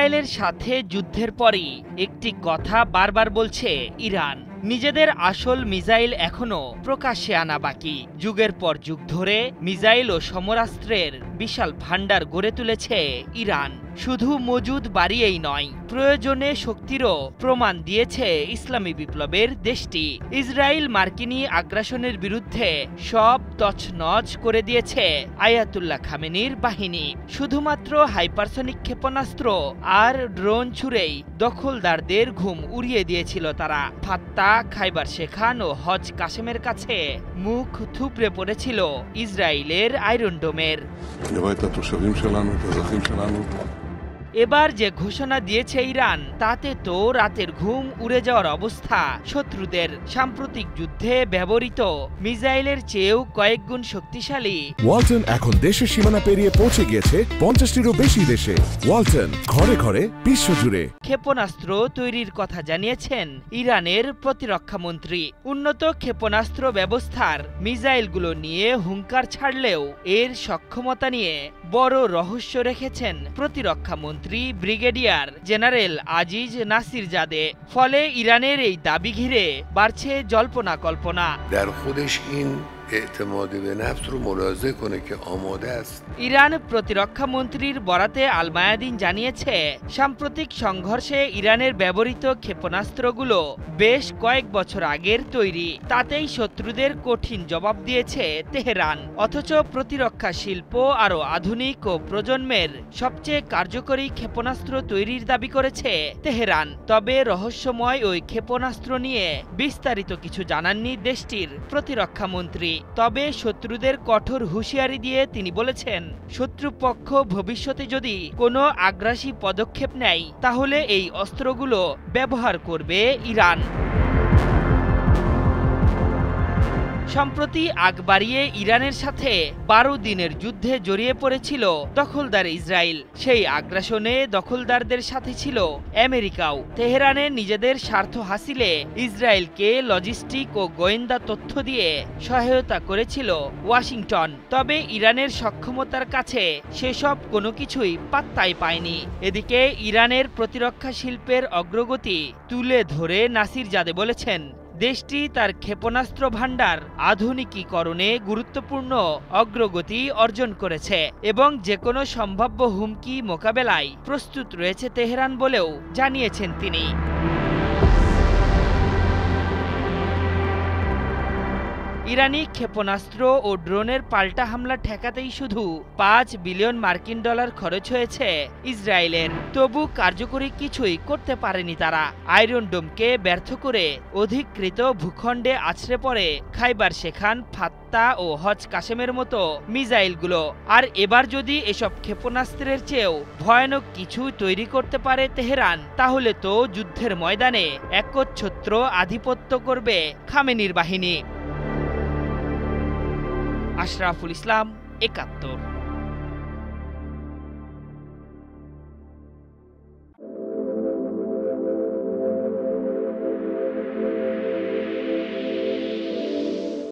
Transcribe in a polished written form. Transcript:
ইসরায়েলের সাথে যুদ্ধের পরই একটি কথা বারবার বলছে ইরান, নিজেদের আসল মিসাইল এখনো প্রকাশ্যে আনা বাকি। যুগের পর যুগ ধরে মিসাইল ও সমরাস্ত্রের বিশাল ভান্ডার গড়ে তুলেছে ইরান। শুধু মজুদ বাড়িয়েই নয়, প্রয়োজনে শক্তিরও প্রমাণ দিয়েছে ইসলামী বিপ্লবের দেশটি। ইসরায়েল মার্কিনী আগ্রাসনের বিরুদ্ধে সব তছনছ করে দিয়েছে আয়াতুল্লাহ খামেনির বাহিনী। শুধুমাত্র হাইপারসনিক ক্ষেপণাস্ত্র আর ড্রোন ছুড়েই দখলদারদের ঘুম উড়িয়ে দিয়েছিল তারা। ফাত্তা, খাইবার শেখান ও হজ কাশেমের কাছে মুখ থুবড়ে পড়েছিল ইসরায়েলের আয়রন ডোমের। এবার যে ঘোষণা দিয়েছে ইরান, তাতে তো রাতের ঘুম উড়ে যাওয়ার অবস্থা শত্রুদের। সাম্প্রতিক যুদ্ধে ব্যবহৃত মিসাইলের চেয়েও কয়েক গুণ শক্তিশালী ওয়ালটন এখন দেশের সীমানা পেরিয়ে পৌঁছে গিয়েছে 50টিরও বেশি দেশে। ওয়ালটন, ঘরে ঘরে বিশ্বজুড়ে। ক্ষেপণাস্ত্র তৈরির কথা জানিয়েছেন ইরানের প্রতিরক্ষা মন্ত্রী। উন্নত ক্ষেপণাস্ত্র ব্যবস্থার মিসাইলগুলো নিয়ে হুঙ্কার ছাড়লেও এর সক্ষমতা নিয়ে বড় রহস্য রেখেছেন প্রতিরক্ষা মন্ত্রী ব্রিগেডিয়ার জেনারেল আজিজ নাসিরজাদে। ফলে ইরানের এই দাবি ঘিরে বাড়ছে জল্পনা কল্পনা। ইরান প্রতিরক্ষা মন্ত্রীর বরাতে আল মায়াদিন জানিয়েছে, সাম্প্রতিক সংঘর্ষে ইরানের ব্যবহৃত ক্ষেপণাস্ত্রগুলো বেশ কয়েক বছর আগের তৈরি। তাতেই শত্রুদের কঠিন জবাব দিয়েছে তেহরান। অথচ প্রতিরক্ষা শিল্প আরও আধুনিক ও প্রজন্মের সবচেয়ে কার্যকরী ক্ষেপণাস্ত্র তৈরির দাবি করেছে তেহরান। তবে রহস্যময় ওই ক্ষেপণাস্ত্র নিয়ে বিস্তারিত কিছু জানাননি দেশটির প্রতিরক্ষা মন্ত্রী। তবে শত্রুদের কঠোর হুঁশিয়ারি দিয়ে তিনি বলেছেন, শত্রুপক্ষ ভবিষ্যতে যদি কোনো আগ্রাসী পদক্ষেপ নেয়, তাহলে এই অস্ত্রগুলো ব্যবহার করবে ইরান। সম্প্রতি আগ বাড়িয়ে ইরানের সাথে 12 দিনের যুদ্ধে জড়িয়ে পড়েছিল দখলদার ইসরায়েল। সেই আগ্রাসনে দখলদারদের সাথে ছিল আমেরিকাও। তেহরানে নিজেদের স্বার্থ হাসিলে ইসরায়েলকে লজিস্টিক ও গোয়েন্দা তথ্য দিয়ে সহায়তা করেছিল ওয়াশিংটন। তবে ইরানের সক্ষমতার কাছে সেসব কোনো কিছুই পাত্তাই পায়নি। এদিকে ইরানের প্রতিরক্ষা শিল্পের অগ্রগতি তুলে ধরে নাসিরজাদে বলেছেন, দেশটি তার ক্ষেপণাস্ত্র ভান্ডার আধুনিকীকরণে গুরুত্বপূর্ণ অগ্রগতি অর্জন করেছে এবং যেকোনো সম্ভাব্য হুমকি মোকাবেলায় প্রস্তুত রয়েছে তেহরান বলেও জানিয়েছেন তিনি। ইরানি ক্ষেপণাস্ত্র ও ড্রোনের পাল্টা হামলা ঠেকাতেই শুধু $5 বিলিয়ন খরচ হয়েছে ইসরায়েলের। তবু কার্যকরী কিছুই করতে পারেনি তারা। আয়রন ডোমকে ব্যর্থ করে অধিকৃত ভূখণ্ডে আছড়ে পড়ে খাইবার শেখান, ফাত্তা ও হজ কাশেমের মতো মিসাইলগুলো। আর এবার যদি এসব ক্ষেপণাস্ত্রের চেয়েও ভয়ানক কিছু তৈরি করতে পারে তেহরান, তাহলে তো যুদ্ধের ময়দানে একচ্ছত্র আধিপত্য করবে খামেনির বাহিনী। আশরাফুল ইসলাম, ৭১।